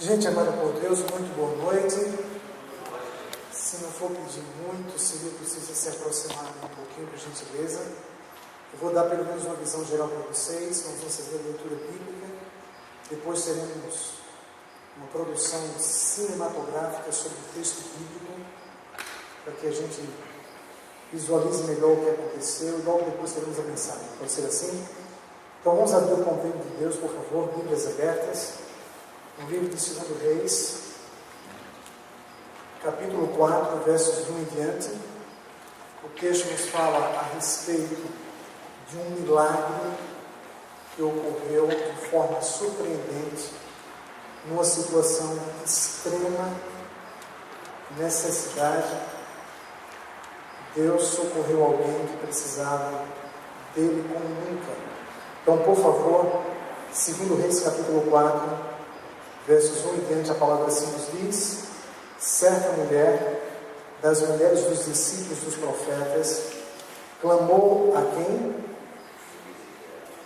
Gente amada por Deus, muito boa noite. Se não for pedir muito, seria preciso se aproximar um pouquinho, por gentileza. Eu vou dar pelo menos uma visão geral para vocês. Nós vamos fazer a leitura bíblica. Depois teremos uma produção cinematográfica sobre o texto bíblico, para que a gente visualize melhor o que aconteceu e logo depois teremos a mensagem. Pode ser assim? Então vamos abrir o conteúdo de Deus, por favor, Bíblias abertas. No livro de 2 Reis, capítulo 4, versos 1 em diante. O texto nos fala a respeito de um milagre que ocorreu de forma surpreendente, numa situação de extrema necessidade. Deus socorreu alguém que precisava dele como nunca. Então, por favor, 2 Reis, capítulo 4, versos 1 em diante, a palavra assim nos diz: certa mulher, das mulheres dos discípulos dos profetas, clamou a quem?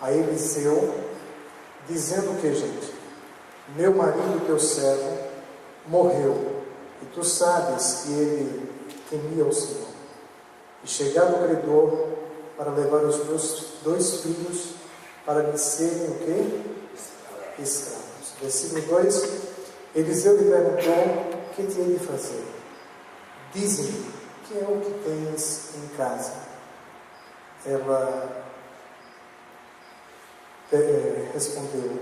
A Eliseu, dizendo o que, gente? Meu marido, teu servo, morreu, e tu sabes que ele temia o Senhor. E chegado o credor para levar os meus 2 filhos para lhe serem o quê? Escravos. Versículo 2, Eliseu lhe perguntou: o que te hei de fazer? Dize-me, que é o que tens em casa? Ela respondeu: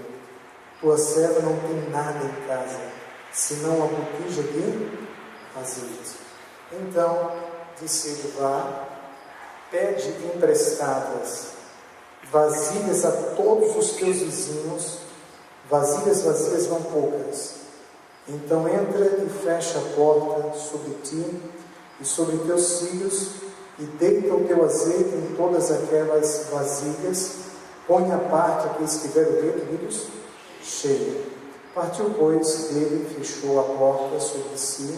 tua serva não tem nada em casa, senão uma botija de azeite. Então disse ele: vá, pede emprestadas vasilhas a todos os teus vizinhos, vasilhas vazias não poucas. Então entra e fecha a porta sobre ti e sobre teus filhos, e deita o teu azeite em todas aquelas vasilhas, põe à parte a que estiver o quê, queridos? Cheia. Partiu, pois, dele, fechou a porta sobre si,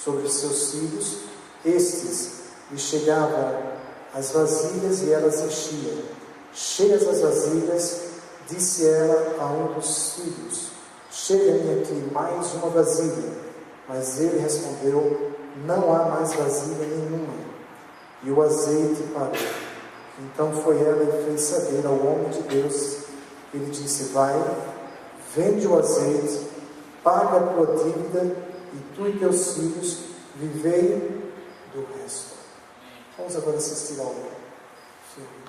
sobre seus filhos. Estes lhe chegavam as vasilhas e elas enchiam. Cheias as vasilhas, disse ela a um dos filhos: chega-me aqui mais uma vasilha. Mas ele respondeu: não há mais vasilha nenhuma. E o azeite parou. Então foi ela e fez saber ao homem de Deus. Ele disse: vai, vende o azeite, paga a tua dívida, e tu e teus filhos vivei do resto. Vamos agora assistir ao filme.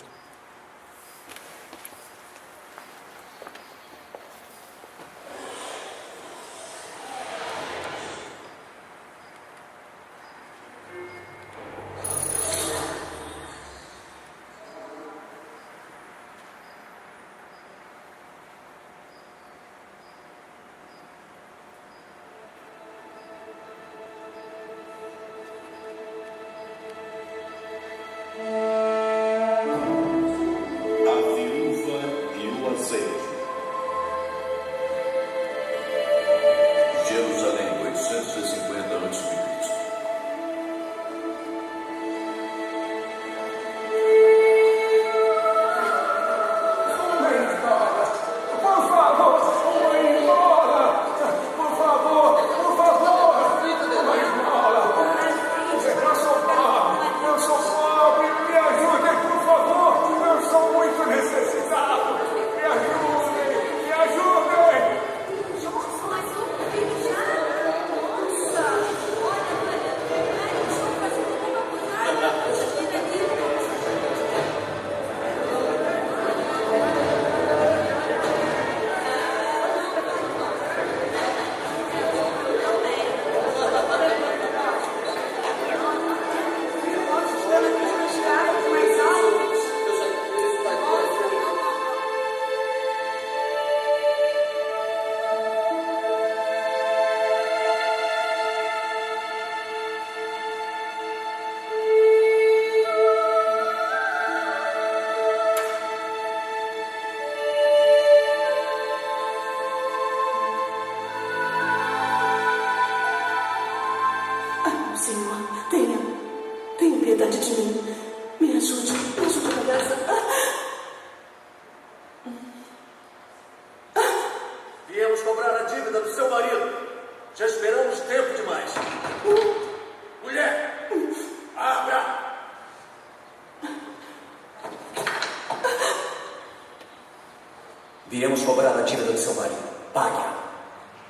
Viemos cobrar a dívida do seu marido. Pague-a.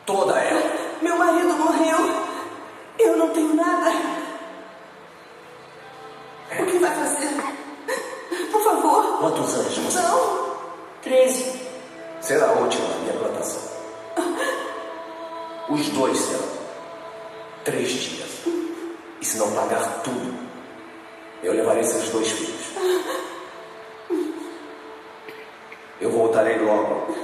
Toda ela. Meu marido morreu. Eu não tenho nada. O que vai fazer? Por favor. Quantos anos você tem? Não. 13. Será a última da minha plantação. Os dois serão. 3 dias. E se não pagar tudo, eu levarei seus 2 filhos. Eu voltarei logo.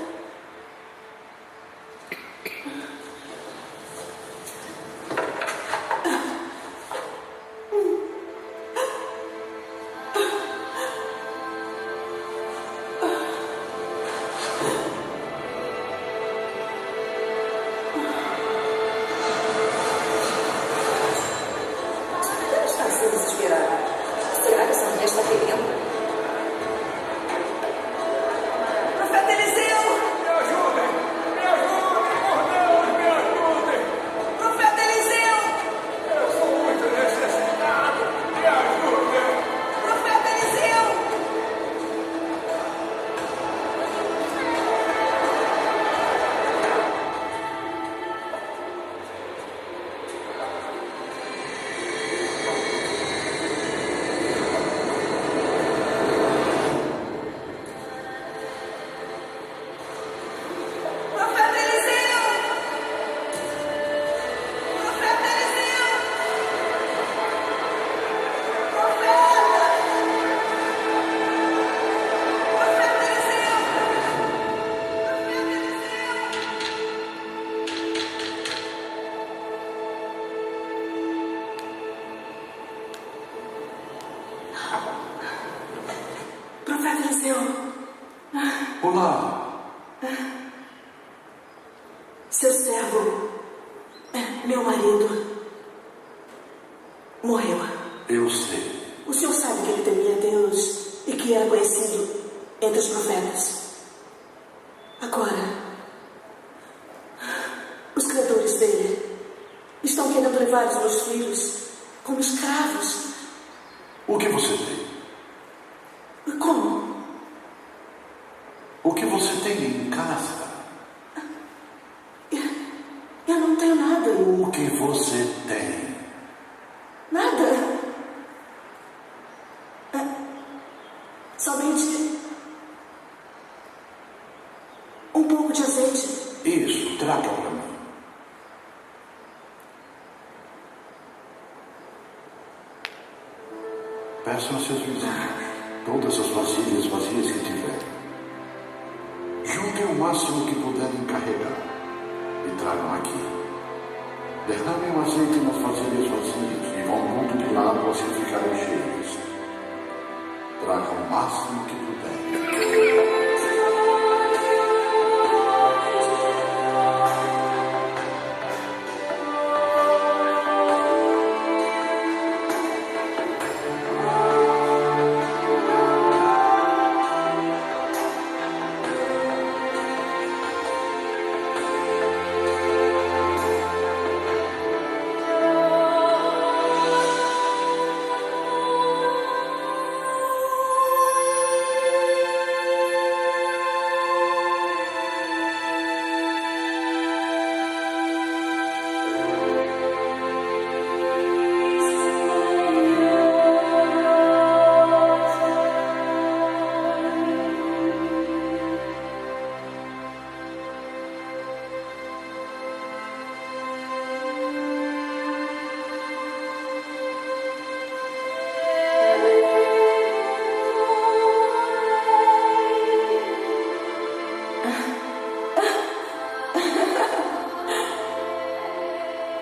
Está sendo desesperada. Será que essa mulher está querendo? Profeta Eliseu! Me ajudem! Me ajudem! Por Deus, me ajudem! Profeta Eliseu! Eu sou muito necessitado! Me ajudem! Profeta Eliseu! Profeta Eliseu! Profeta Eliseu! Profeta! Profeta Eliseu! Profeta Eliseu! Olá, Seu servo, meu marido, morreu. eu sei. O senhor sabe que ele temia Deus e que era conhecido entre os profetas. Agora, os credores dele estão querendo levar os meus filhos como escravos. O que você tem? Como? O que você tem em casa? Eu não tenho nada. O que você tem? Nada. Somente um pouco de azeite. Isso, traga para mim. Peçam a seus vizinhos todas as vasilhas vazias que tiverem. Juntem o máximo que puderem carregar e tragam aqui. Derramem o azeite nas vasilhas vazias e vão pondo de lado assim ficarem cheias. Tragam o máximo que puderem.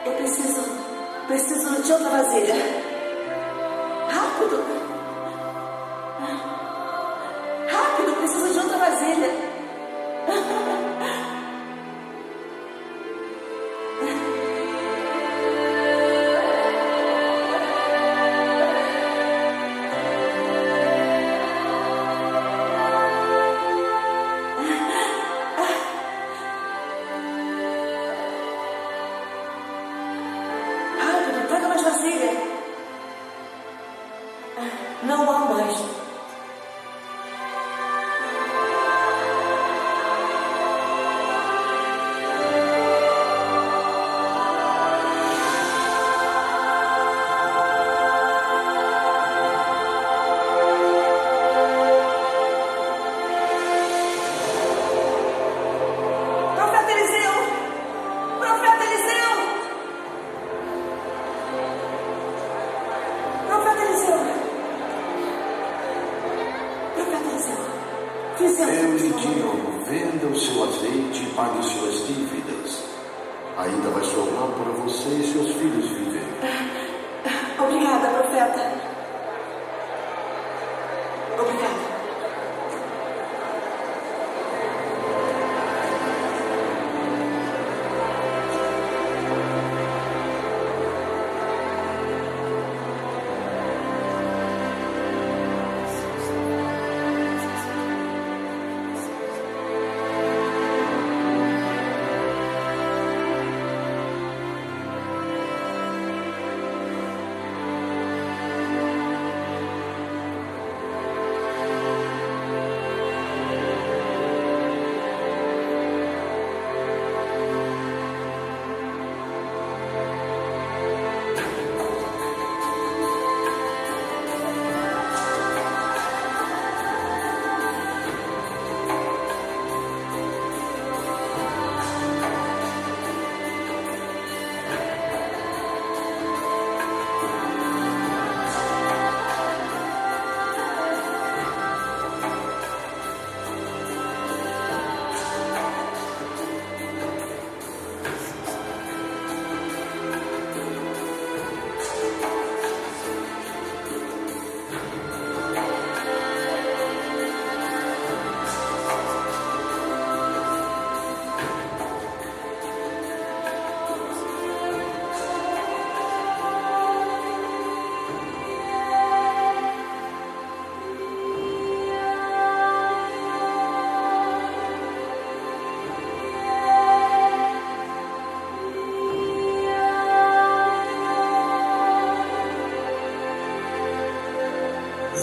Eu preciso de outra vasilha. Rápido! Rápido, preciso de outra vasilha. Rápido, traga mais vasilha. Não há mais. atenção. Fizemos Eu lhe uma digo, venda o seu azeite e pague suas dívidas. Ainda vai sobrar para você e seus filhos viverem. Obrigada, profeta. Obrigada.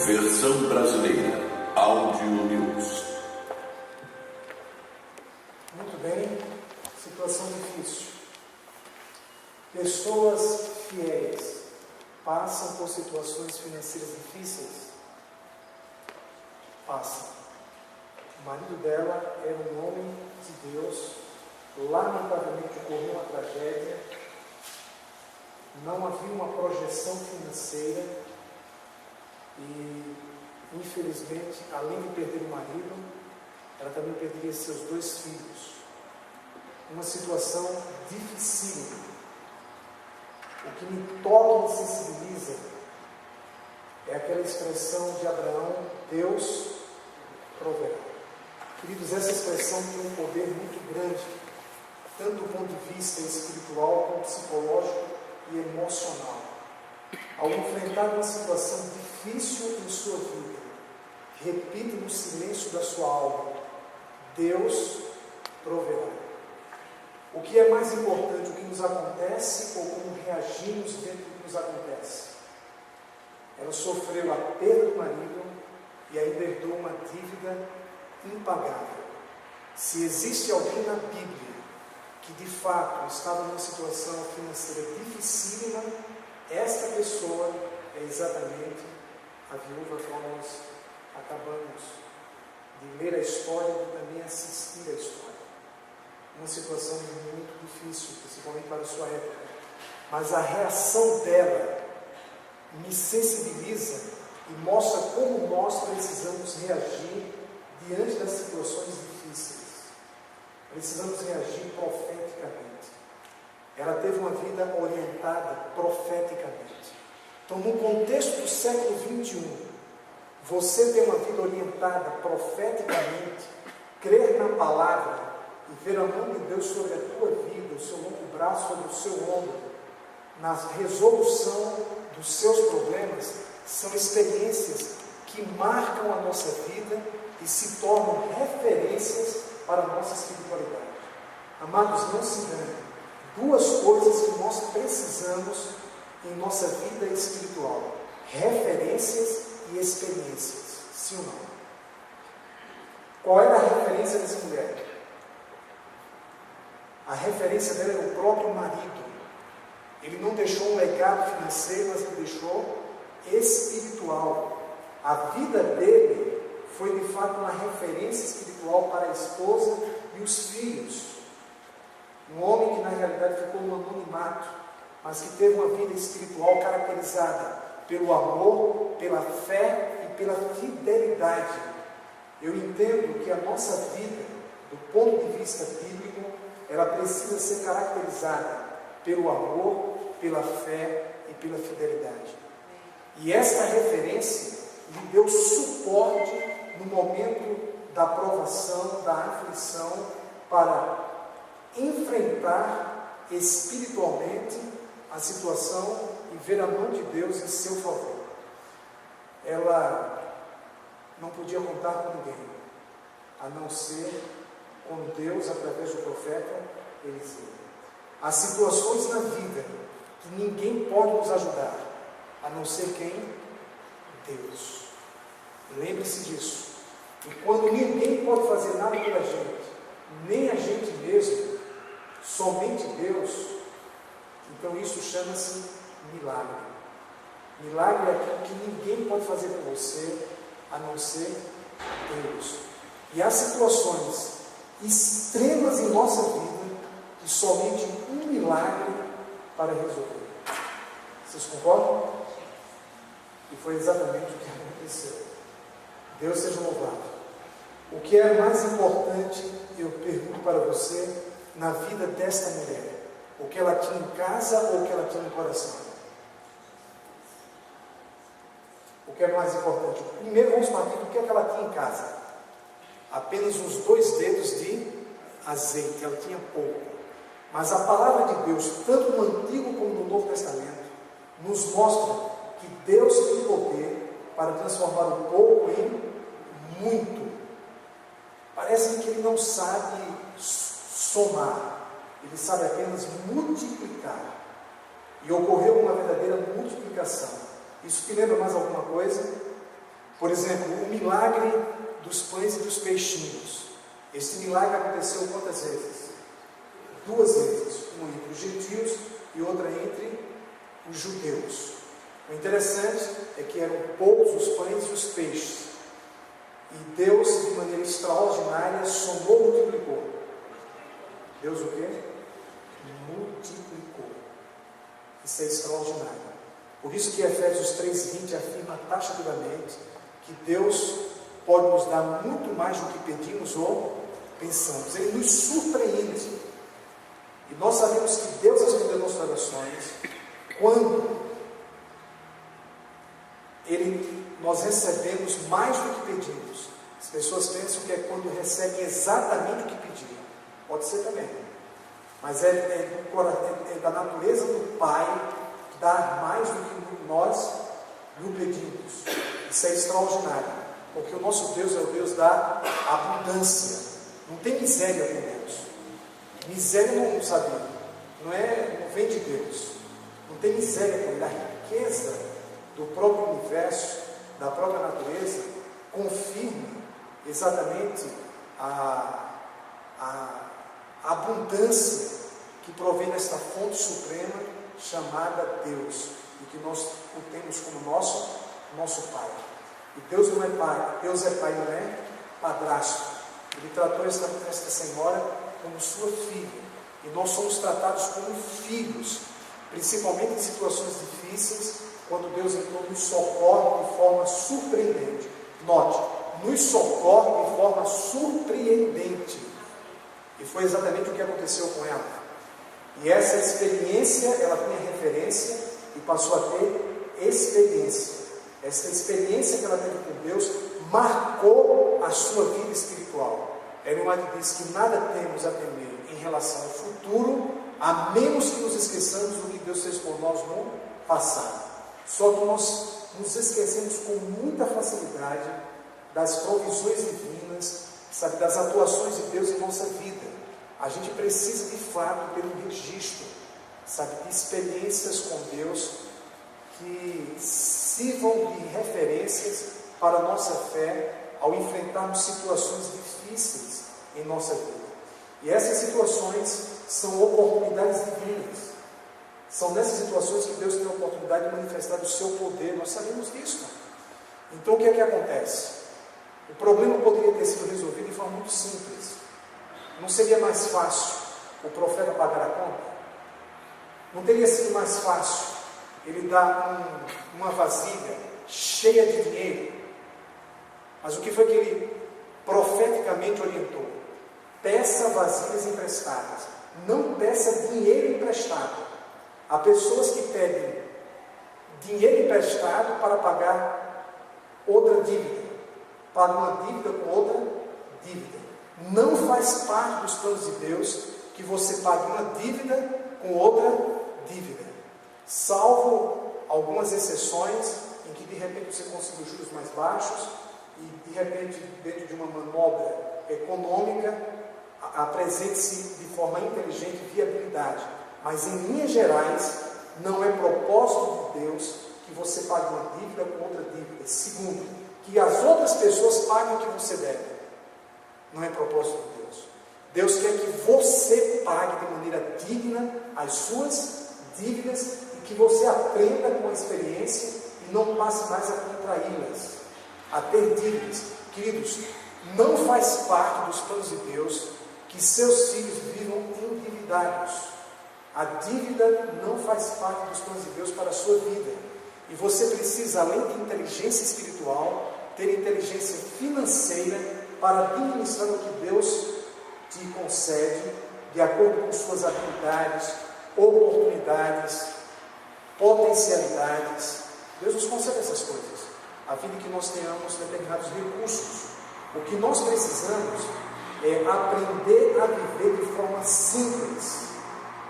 Versão brasileira, Áudio News. Muito bem, situação difícil. Pessoas fiéis passam por situações financeiras difíceis? Passam. O marido dela era um homem de Deus, lamentavelmente ocorreu uma tragédia, não havia uma projeção financeira e, infelizmente, além de perder o marido, ela também perderia seus 2 filhos. Uma situação dificílima. O que me toca e me sensibiliza é aquela expressão de Abraão: Deus proverá. Queridos, essa expressão tem um poder muito grande, tanto do ponto de vista espiritual, como psicológico e emocional. Ao enfrentar uma situação difícil em sua vida, repita no silêncio da sua alma: Deus proverá. O que é mais importante, o que nos acontece ou como reagimos dentro do que nos acontece? Ela sofreu a perda do marido e ainda herdou uma dívida impagável. Se existe alguém na Bíblia que de fato estava numa situação financeira dificílima, esta pessoa é exatamente a viúva que nós acabamos de ler a história e também assistir a história. Uma situação muito difícil, principalmente para a sua época. Mas a reação dela me sensibiliza e mostra como nós precisamos reagir diante das situações difíceis. Precisamos reagir profeticamente. Ela teve uma vida orientada profeticamente. Então, no contexto do século XXI, você ter uma vida orientada profeticamente, crer na palavra e ver a mão de Deus sobre a tua vida, o seu longo braço sobre o seu ombro, na resolução dos seus problemas, são experiências que marcam a nossa vida e se tornam referências para a nossa espiritualidade. Amados, não se enganem. 2 coisas que nós precisamos em nossa vida espiritual: referências e experiências. Sim ou não? Qual era a referência dessa mulher? A referência dela era o próprio marido. Ele não deixou um legado financeiro, mas ele deixou espiritual. A vida dele foi de fato uma referência espiritual para a esposa e os filhos. Um homem que na realidade ficou no anonimato, mas que teve uma vida espiritual caracterizada pelo amor, pela fé e pela fidelidade Eu entendo que a nossa vida, do ponto de vista bíblico, ela precisa ser caracterizada pelo amor, pela fé e pela fidelidade. E esta referência lhe deu suporte no momento da provação, da aflição, para enfrentar espiritualmente a situação e ver a mão de Deus em seu favor. Ela não podia contar com ninguém, a não ser com Deus através do profeta Eliseu. Há situações na vida que ninguém pode nos ajudar, a não ser quem? Deus. Lembre-se disso. E quando ninguém pode fazer nada pela gente, nem a gente mesmo, somente Deus, então isso chama-se milagre. Milagre é aquilo que ninguém pode fazer por você, a não ser Deus. E há situações extremas em nossa vida que somente um milagre para resolver. Vocês concordam? E foi exatamente o que aconteceu. Deus seja louvado. O que é mais importante, eu pergunto para você, na vida desta mulher? O que ela tinha em casa ou o que ela tinha no coração? O que é mais importante? Primeiro vamos partir do que é que ela tinha em casa. Apenas uns 2 dedos de azeite, ela tinha pouco. Mas a palavra de Deus, tanto no Antigo como no Novo Testamento, nos mostra que Deus tem poder para transformar o pouco em muito. Parece que Ele não sabe somar, Ele sabe apenas multiplicar. E ocorreu uma verdadeira multiplicação. Isso te lembra mais alguma coisa? Por exemplo, o milagre dos pães e dos peixinhos. Este milagre aconteceu quantas vezes? 2 vezes. Uma entre os gentios e outra entre os judeus. O interessante é que eram poucos os pães e os peixes. E Deus, de maneira extraordinária, somou e multiplicou. Deus o quê? Multiplicou. Isso é extraordinário. Por isso que Efésios 3:20 afirma taxativamente que Deus pode nos dar muito mais do que pedimos ou pensamos. Ele nos surpreende. E nós sabemos que Deus respondeu nossas orações quando nós recebemos mais do que pedimos. As pessoas pensam que é quando recebem exatamente o que pediram. Pode ser também. Mas é da natureza do Pai dar mais do que nós lhe pedimos. Isso é extraordinário, porque o nosso Deus é o Deus da abundância. Não tem miséria com Deus. Miséria não sabe, não vem de Deus. Não tem miséria com Ele. A riqueza do próprio universo, da própria natureza, confirma exatamente a abundância que provém desta fonte suprema chamada Deus, e que nós o temos como nosso Pai. E Deus não é Pai, Deus é Pai, não é padrasto. Ele tratou esta senhora como sua filha, e nós somos tratados como filhos, principalmente em situações difíceis, quando Deus então nos socorre de forma surpreendente. Note, nos socorre de forma surpreendente. E foi exatamente o que aconteceu com ela. E essa experiência, ela tinha referência e passou a ter experiência. Essa experiência que ela teve com Deus marcou a sua vida espiritual. Ela diz que nada temos a temer em relação ao futuro, a menos que nos esqueçamos do que Deus fez por nós no passado. Só que nós nos esquecemos com muita facilidade das provisões divinas, sabe, das atuações de Deus em nossa vida. A gente precisa de fato ter um registro, sabe, de experiências com Deus que sirvam de referências para a nossa fé ao enfrentarmos situações difíceis em nossa vida. E essas situações são oportunidades divinas. São nessas situações que Deus tem a oportunidade de manifestar o seu poder. Nós sabemos disso. Então o que é que acontece? O problema poderia ter sido resolvido de forma muito simples. Não seria mais fácil o profeta pagar a conta? Não teria sido mais fácil ele dar uma vasilha cheia de dinheiro? Mas o que foi que ele profeticamente orientou: peça vasilhas emprestadas, não peça dinheiro emprestado. Há pessoas que pedem dinheiro emprestado para pagar outra dívida, paga uma dívida com outra dívida. Não faz parte dos planos de Deus que você pague uma dívida com outra dívida, salvo algumas exceções em que de repente você conseguiu juros mais baixos e de repente, dentro de uma manobra econômica, apresente-se de forma inteligente viabilidade. Mas em linhas gerais, não é propósito de Deus que você pague uma dívida com outra dívida. Segundo, que as outras pessoas paguem o que você deve. Não é propósito de Deus. Deus quer que você pague de maneira digna as suas dívidas e que você aprenda com a experiência e não passe mais a contraí-las, a ter dívidas. Queridos, não faz parte dos planos de Deus que seus filhos vivam endividados. A dívida não faz parte dos planos de Deus para a sua vida. E você precisa, além de inteligência espiritual, ter inteligência financeira para administrar o que Deus te concede, de acordo com suas habilidades, oportunidades, potencialidades. Deus nos concede essas coisas, a fim de que nós tenhamos determinados recursos. O que nós precisamos é aprender a viver de forma simples.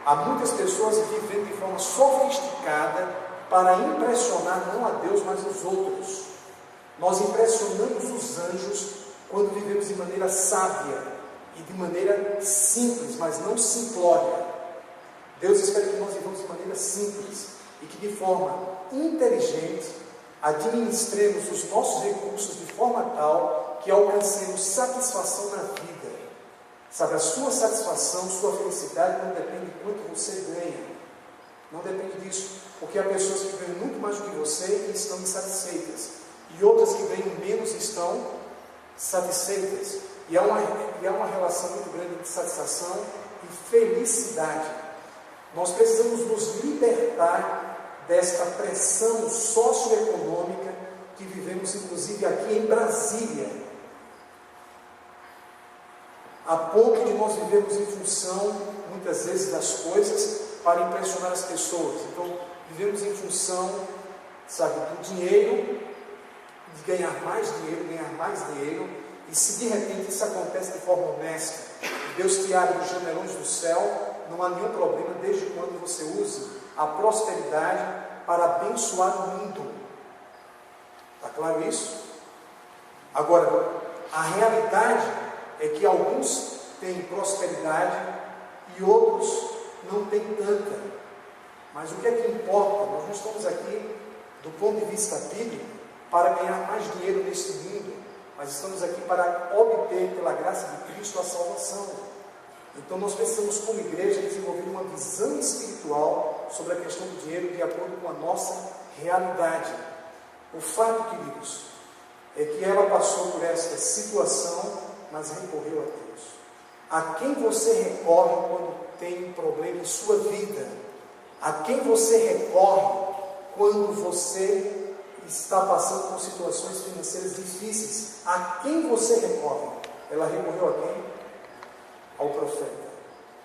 Há muitas pessoas vivendo de forma sofisticada para impressionar não a Deus, mas os outros. Nós impressionamos os anjos quando vivemos de maneira sábia e de maneira simples, mas não simplória. Deus espera que nós vivamos de maneira simples e que de forma inteligente administremos os nossos recursos de forma tal que alcancemos satisfação na vida. Sabe, a sua satisfação, sua felicidade não depende de quanto você ganha. Não depende disso, porque há pessoas que ganham muito mais do que você e estão insatisfeitas, e outras que ganham menos e estão satisfeitas. E há uma relação muito grande entre satisfação e felicidade. Nós precisamos nos libertar desta pressão socioeconômica que vivemos, inclusive aqui em Brasília, a ponto de nós vivemos em função, muitas vezes, das coisas para impressionar as pessoas. Então, vivemos em função, sabe, do dinheiro, de ganhar mais dinheiro, e se de repente isso acontece de forma honesta, Deus te abre os janelões do céu, não há nenhum problema, desde quando você use a prosperidade para abençoar o mundo. Está claro isso? Agora, a realidade é que alguns têm prosperidade e outros não têm tanta. Mas o que é que importa? Nós não estamos aqui, do ponto de vista bíblico, para ganhar mais dinheiro neste mundo, mas estamos aqui para obter, pela graça de Cristo, a salvação. Então nós precisamos, como igreja, desenvolver uma visão espiritual sobre a questão do dinheiro de acordo com a nossa realidade. O fato, queridos, é que ela passou por esta situação, mas recorreu a Deus. A quem você recorre quando tem um problema em sua vida? A quem você recorre quando você está passando por situações financeiras difíceis? A quem você recorre? Ela recorreu a quem? Ao profeta.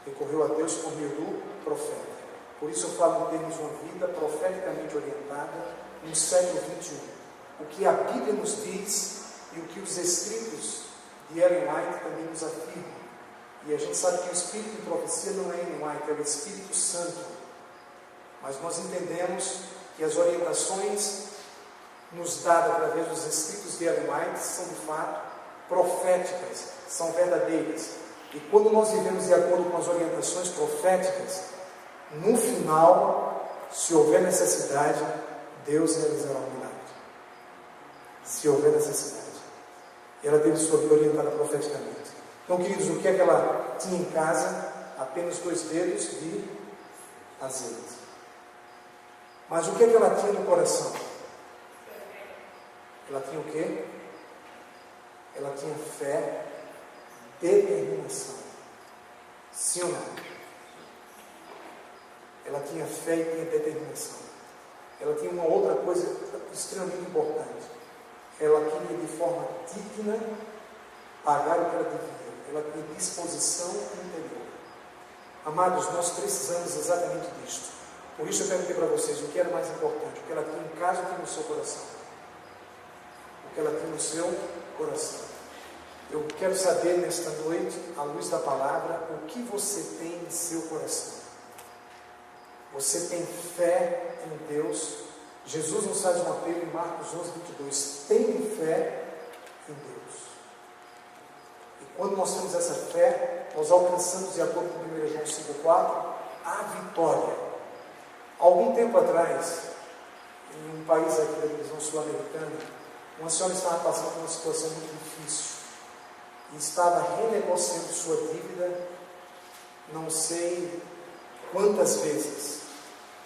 Recorreu a Deus por meio do profeta. Por isso eu falo em termos de uma vida profeticamente orientada no século XXI. O que a Bíblia nos diz e o que os escritos de Ellen White também nos afirmam. E a gente sabe que o espírito de profecia não é Ellen White, é o Espírito Santo. Mas nós entendemos que as orientações nos dadas através dos escritos de Ellen White são de fato proféticas, são verdadeiras. E quando nós vivemos de acordo com as orientações proféticas, no final, se houver necessidade, Deus realizará um milagre. Se houver necessidade. Ela teve sua vida orientada profeticamente. Então, queridos, o que é que ela tinha em casa? Apenas 2 dedos de azeite. Mas o que é que ela tinha no coração? Ela tinha o quê? Ela tinha fé, determinação. Sim ou não? Ela tinha fé e tinha determinação. Ela tinha uma outra coisa extremamente importante. Ela queria de forma digna pagar o que ela devia. Ela tinha disposição interior. Amados, nós precisamos exatamente disto. Por isso eu perguntei para vocês o que era mais importante, o que ela tinha em casa ou o que no seu coração. O que ela tinha no seu coração. Eu quero saber nesta noite, à luz da palavra, o que você tem em seu coração. Você tem fé em Deus? Jesus nos faz um apelo em Marcos 11:22. Tem fé em Deus. E quando nós temos essa fé, nós alcançamos, de acordo com 1 João 5,4, a vitória. Algum tempo atrás, em um país aqui da divisão sul-americana, uma senhora estava passando por uma situação muito difícil e estava renegociando sua dívida, não sei quantas vezes.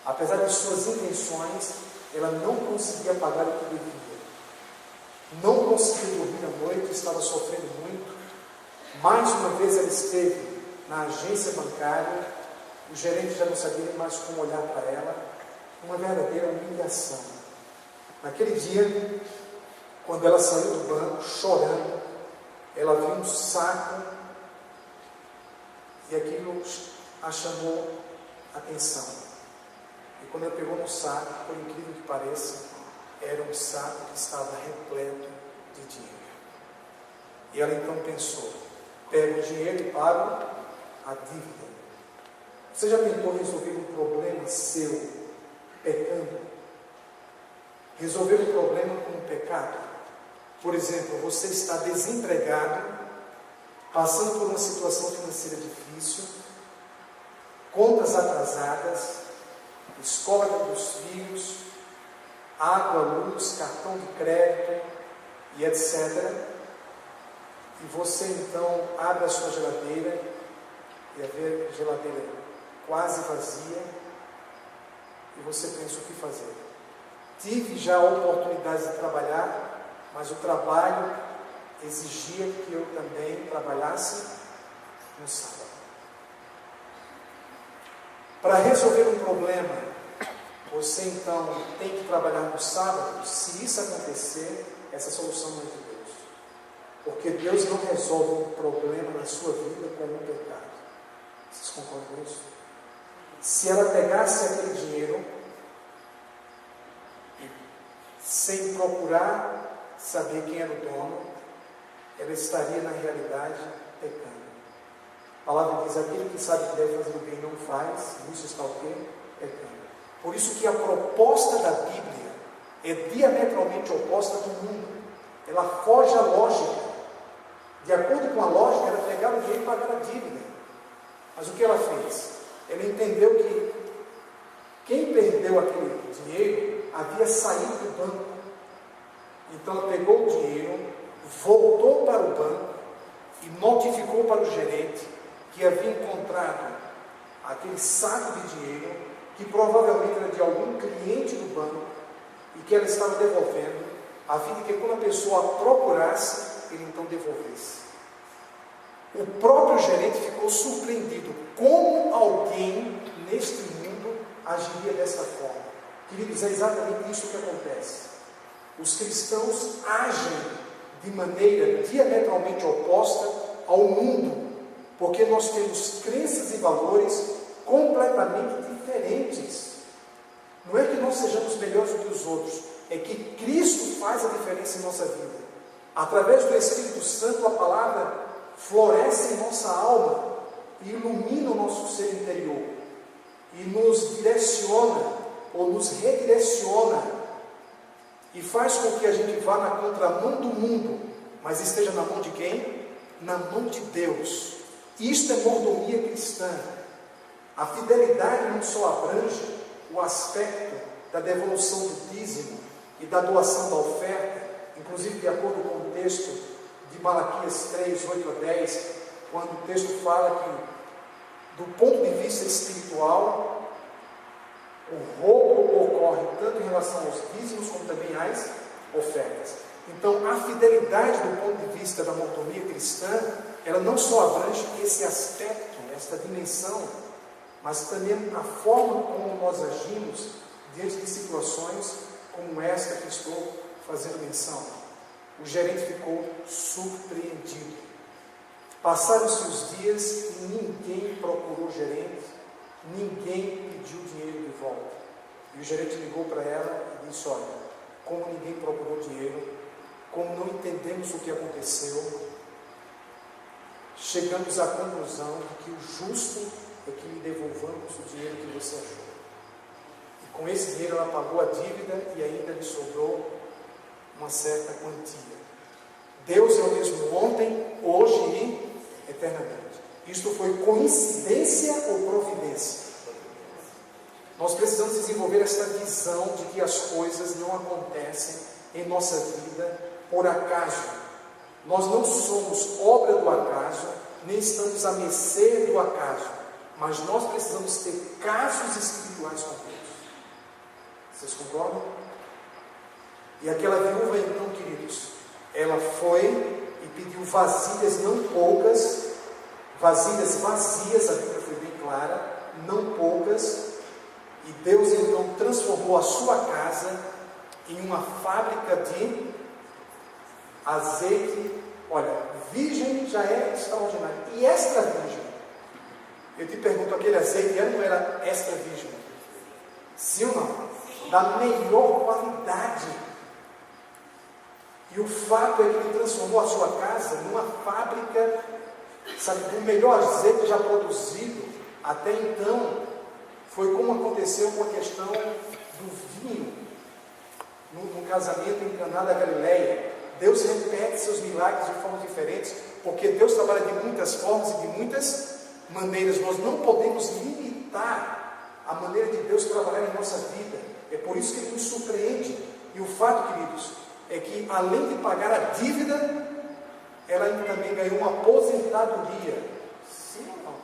Apesar de suas intenções, ela não conseguia pagar o que devia. Não conseguia dormir à noite, estava sofrendo muito. Mais uma vez ela esteve na agência bancária, o gerente já não sabia mais como olhar para ela, uma verdadeira humilhação. Naquele dia, quando ela saiu do banco, chorando, ela viu um saco e aquilo a chamou a atenção. E quando ela pegou no saco, por incrível que pareça, era um saco que estava repleto de dinheiro. E ela então pensou, pega o dinheiro e paga a dívida. Você já tentou resolver um problema seu pecando? Resolver um problema com um pecado? Por exemplo, você está desempregado, passando por uma situação financeira difícil, contas atrasadas, escola dos filhos, água, luz, cartão de crédito e etc. E você então abre a sua geladeira e vê a geladeira quase vazia e você pensa o que fazer. Tive já oportunidades de trabalhar, mas o trabalho exigia que eu também trabalhasse no sábado. Para resolver um problema, você então tem que trabalhar no sábado. Se isso acontecer, essa solução não é de Deus. Porque Deus não resolve um problema na sua vida com um pecado. Vocês concordam com isso? Se ela pegasse aquele dinheiro, sem procurar saber quem era o dono, ela estaria na realidade pecando. A palavra diz, aquele que sabe que deve fazer o bem não faz, isso está o quê? Pecando. Por isso que a proposta da Bíblia é diametralmente oposta do mundo. Ela foge à lógica. De acordo com a lógica, ela pegava o dinheiro e pagava a dívida. Mas o que ela fez? Ela entendeu que quem perdeu aquele dinheiro havia saído do banco. Então ela pegou o dinheiro, voltou para o banco e notificou para o gerente que havia encontrado aquele saco de dinheiro, que provavelmente era de algum cliente do banco, e que ela estava devolvendo, a fim de que quando a pessoa procurasse, ele então devolvesse. O próprio gerente ficou surpreendido. Como alguém neste mundo agiria dessa forma? Queridos, é exatamente isso que acontece. Os cristãos agem de maneira diametralmente oposta ao mundo, porque nós temos crenças e valores completamente diferentes. Não é que nós sejamos melhores do que os outros, é que Cristo faz a diferença em nossa vida. Através do Espírito Santo, a palavra floresce em nossa alma e ilumina o nosso ser interior e nos direciona ou nos redireciona e faz com que a gente vá na contramão do mundo, mas esteja na mão de quem? Na mão de Deus. Isto é mordomia cristã. A fidelidade não só abrange o aspecto da devolução do dízimo e da doação da oferta, inclusive de acordo com o texto de Malaquias 3, 8 a 10, quando o texto fala que, do ponto de vista espiritual, o roubo ocorre tanto em relação aos dízimos como também às ofertas. Então, a fidelidade do ponto de vista da mordomia cristã, ela não só abrange esse aspecto, esta dimensão, mas também a forma como nós agimos diante de situações como esta que estou fazendo menção. O gerente ficou surpreendido. Passaram-se os dias e ninguém procurou o gerente, ninguém pediu dinheiro de volta. E o gerente ligou para ela e disse: olha, como ninguém procurou dinheiro, como não entendemos o que aconteceu, chegamos à conclusão de que o justo é que lhe devolvamos o dinheiro que você achou. E com esse dinheiro ela pagou a dívida e ainda lhe sobrou uma certa quantia. Deus é o mesmo ontem, hoje e eternamente. Isto foi coincidência ou providência? Nós precisamos desenvolver esta visão de que as coisas não acontecem em nossa vida por acaso. Nós não somos obra do acaso, nem estamos à mercê do acaso, mas nós precisamos ter casos espirituais com Deus. Vocês concordam? E aquela viúva então, queridos, ela foi e pediu vasilhas não poucas, vasilhas vazias, a Bíblia foi bem clara, não poucas, e Deus então transformou a sua casa em uma fábrica de azeite. Olha, virgem já é extraordinário, e extra virgem. Eu te pergunto, aquele azeite não era extra virgem? Sim ou não? Da melhor qualidade. E o fato é que ele transformou a sua casa numa fábrica, sabe, do melhor azeite já produzido. Até então, foi como aconteceu com a questão do vinho, no casamento em Caná da Galileia. Deus repete seus milagres de formas diferentes, porque Deus trabalha de muitas formas e de muitas maneiras. Nós não podemos limitar a maneira de Deus trabalhar em nossa vida. É por isso que Ele nos surpreende. E o fato, queridos, é que além de pagar a dívida, ela também ganhou uma aposentadoria. Sim ou não?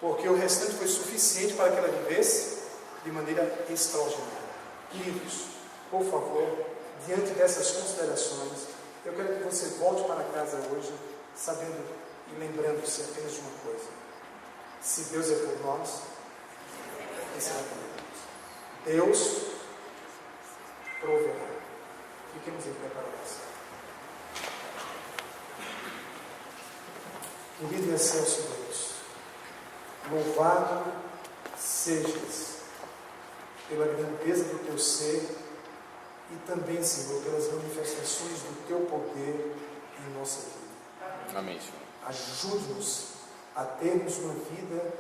Porque o restante foi suficiente para que ela vivesse de maneira extraordinária. Queridos, por favor, diante dessas considerações, eu quero que você volte para casa hoje, sabendo e lembrando-se apenas de uma coisa: se Deus é por nós, quem será por nós? Deus proverá. Fiquemos em pé para oração. Querido e excelso Deus, louvado sejas pela grandeza do teu ser e também, Senhor, pelas manifestações do teu poder em nossa vida. Amém, Senhor. Ajude-nos a termos uma vida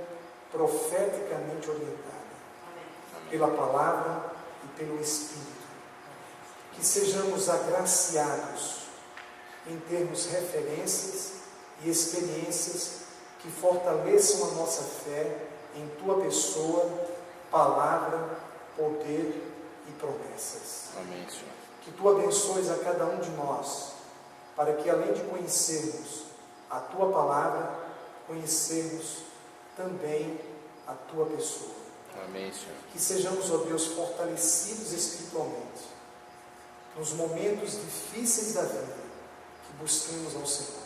profeticamente orientada pela palavra e pelo Espírito. Que sejamos agraciados em termos referências e experiências que fortaleçam a nossa fé em tua pessoa, palavra, poder e promessas. Amém, Senhor. Que tu abençoes a cada um de nós, para que além de conhecermos a tua palavra, conhecermos também a tua pessoa. Amém, Senhor. Que sejamos, ó Deus, fortalecidos espiritualmente nos momentos difíceis da vida, que busquemos ao Senhor.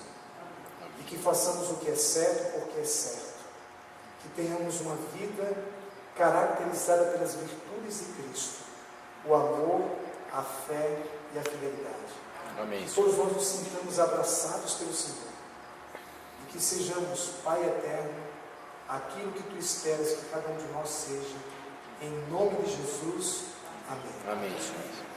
E que façamos o que é certo porque é certo. Que tenhamos uma vida caracterizada pelas virtudes de Cristo: o amor, a fé e a fidelidade. Amém, Que Senhor. todos nós nos sintamos abraçados pelo Senhor. E que sejamos, Pai eterno, aquilo que tu esperas que cada um de nós seja. Em nome de Jesus. Amém. Amém, Senhor.